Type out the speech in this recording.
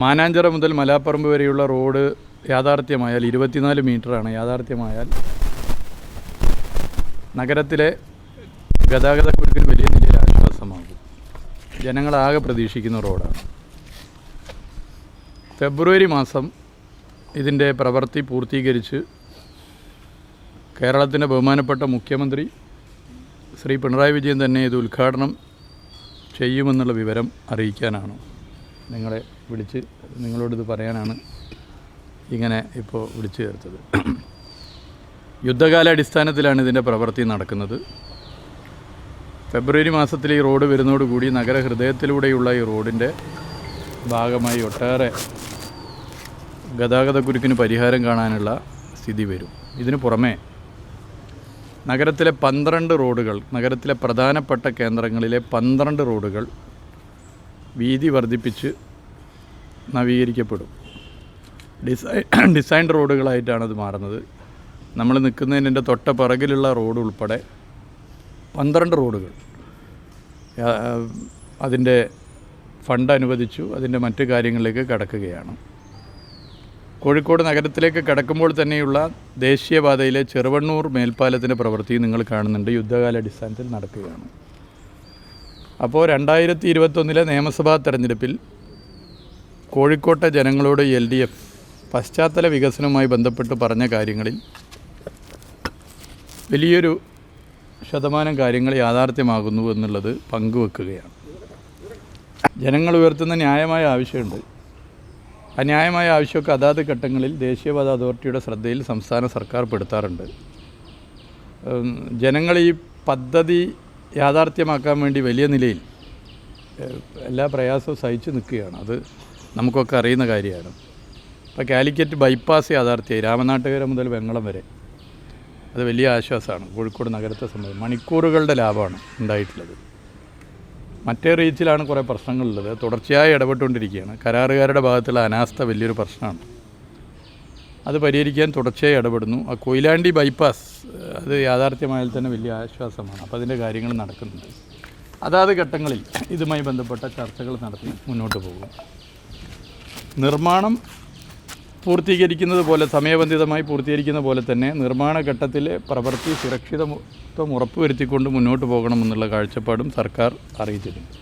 മാനാഞ്ചിറ മുതൽ മലാപ്പറമ്പ് വരെയുള്ള റോഡ് യാഥാർത്ഥ്യമായാൽ 24 മീറ്ററാണ്. യാഥാർത്ഥ്യമായാൽ നഗരത്തിലെ ഗതാഗതക്കുരുക്കിന് വലിയ നിലയിൽ ആശ്വാസമാകും. ജനങ്ങളാകെ പ്രതീക്ഷിക്കുന്ന റോഡാണ്. ഫെബ്രുവരി മാസം ഇതിൻ്റെ പ്രവൃത്തി പൂർത്തീകരിച്ച് കേരളത്തിൻ്റെ ബഹുമാനപ്പെട്ട മുഖ്യമന്ത്രി ശ്രീ പിണറായി വിജയൻ തന്നെ ഇത് ഉദ്ഘാടനം ചെയ്യുമെന്നുള്ള വിവരം അറിയിക്കാനാണ് നിങ്ങളെ വിളിച്ച് നിങ്ങളോടിത് പറയാനാണ് ഇങ്ങനെ ഇപ്പോൾ വിളിച്ചു ചേർത്തത്. യുദ്ധകാലാടിസ്ഥാനത്തിലാണ് ഇതിൻ്റെ പ്രവൃത്തി നടക്കുന്നത്. ഫെബ്രുവരി മാസത്തിൽ ഈ റോഡ് വരുന്നതോടുകൂടി നഗരഹൃദയത്തിലൂടെയുള്ള ഈ റോഡിൻ്റെ ഭാഗമായി ഒട്ടേറെ ഗതാഗതക്കുരുക്കിന് പരിഹാരം കാണാനുള്ള സ്ഥിതി വരും. ഇതിനു പുറമെ നഗരത്തിലെ 12 റോഡുകൾ, നഗരത്തിലെ പ്രധാനപ്പെട്ട കേന്ദ്രങ്ങളിലെ 12 റോഡുകൾ വീതി വർദ്ധിപ്പിച്ച് നവീകരിക്കപ്പെടും. ഡിസൈൻഡ് റോഡുകളായിട്ടാണ് അത് മാറുന്നത്. നമ്മൾ നിൽക്കുന്നതിൻ്റെ തൊട്ട പിറകിലുള്ള റോഡ് ഉൾപ്പെടെ 12 റോഡുകൾ അതിൻ്റെ ഫണ്ട് അനുവദിച്ചു. അതിൻ്റെ മറ്റു കാര്യങ്ങളിലേക്ക് കടക്കുകയാണ്. കോഴിക്കോട് നഗരത്തിലേക്ക് കടക്കുമ്പോൾ തന്നെയുള്ള ദേശീയപാതയിലെ ചെറുവണ്ണൂർ മേൽപ്പാലത്തിൻ്റെ പ്രവൃത്തി നിങ്ങൾ കാണുന്നുണ്ട്. യുദ്ധകാലാടിസ്ഥാനത്തിൽ നടക്കുകയാണ്. അപ്പോൾ 2021 നിയമസഭാ തെരഞ്ഞെടുപ്പിൽ കോഴിക്കോട്ടെ ജനങ്ങളോട് LDF പശ്ചാത്തല വികസനവുമായി ബന്ധപ്പെട്ട് പറഞ്ഞ കാര്യങ്ങളിൽ വലിയൊരു ശതമാനം കാര്യങ്ങൾ യാഥാർത്ഥ്യമാകുന്നു എന്നുള്ളത് പങ്കുവെക്കുകയാണ്. ജനങ്ങൾ ഉയർത്തുന്ന ന്യായമായ ആവശ്യമുണ്ട്. ആ ന്യായമായ ആവശ്യമൊക്കെ അതാത് ഘട്ടങ്ങളിൽ ദേശീയപാത അതോറിറ്റിയുടെ ശ്രദ്ധയിൽ സംസ്ഥാന സർക്കാർ പെടുത്താറുണ്ട്. ജനങ്ങൾ ഈ പദ്ധതി യാഥാർത്ഥ്യമാക്കാൻ വേണ്ടി വലിയ നിലയിൽ എല്ലാ പ്രയാസവും സഹിച്ചു നിൽക്കുകയാണ്. അത് നമുക്കൊക്കെ അറിയുന്ന കാര്യമാണ്. ഇപ്പോൾ കാലിക്കറ്റ് ബൈപ്പാസ് യാഥാർത്ഥ്യമായി രാമനാട്ടുകര മുതൽ വെങ്ങളം വരെ. അത് വലിയ ആശ്വാസമാണ് കോഴിക്കോട് നഗരത്തെ സംബന്ധിച്ച്. മണിക്കൂറുകളുടെ ലാഭമാണ് ഉണ്ടായിട്ടുള്ളത്. മറ്റേ റീച്ചിലാണ് കുറേ പ്രശ്നങ്ങളുള്ളത്. തുടർച്ചയായി ഇടപെട്ടുകൊണ്ടിരിക്കുകയാണ്. കരാറുകാരുടെ ഭാഗത്തുള്ള അനാസ്ഥ വലിയൊരു പ്രശ്നമാണ്. അത് പരിഹരിക്കാൻ തുടർച്ചയായി ഇടപെടുന്നു. ആ കൊയിലാണ്ടി ബൈപ്പാസ് അത് യാഥാർത്ഥ്യമായാൽ തന്നെ വലിയ ആശ്വാസമാണ്. അപ്പോൾ അതിൻ്റെ കാര്യങ്ങൾ നടക്കുന്നുണ്ട്. അതാത് ഘട്ടങ്ങളിൽ ഇതുമായി ബന്ധപ്പെട്ട ചർച്ചകൾ നടത്തി മുന്നോട്ട് പോകും. നിർമ്മാണം പൂർത്തീകരിക്കുന്നത് പോലെ, സമയബന്ധിതമായി പൂർത്തീകരിക്കുന്ന പോലെ തന്നെ നിർമ്മാണ ഘട്ടത്തിലെ പ്രവൃത്തി സുരക്ഷിതത്വം ഉറപ്പുവരുത്തിക്കൊണ്ട് മുന്നോട്ട് പോകണമെന്നുള്ള കാഴ്ചപ്പാടും സർക്കാർ അറിയിച്ചിട്ടുണ്ട്.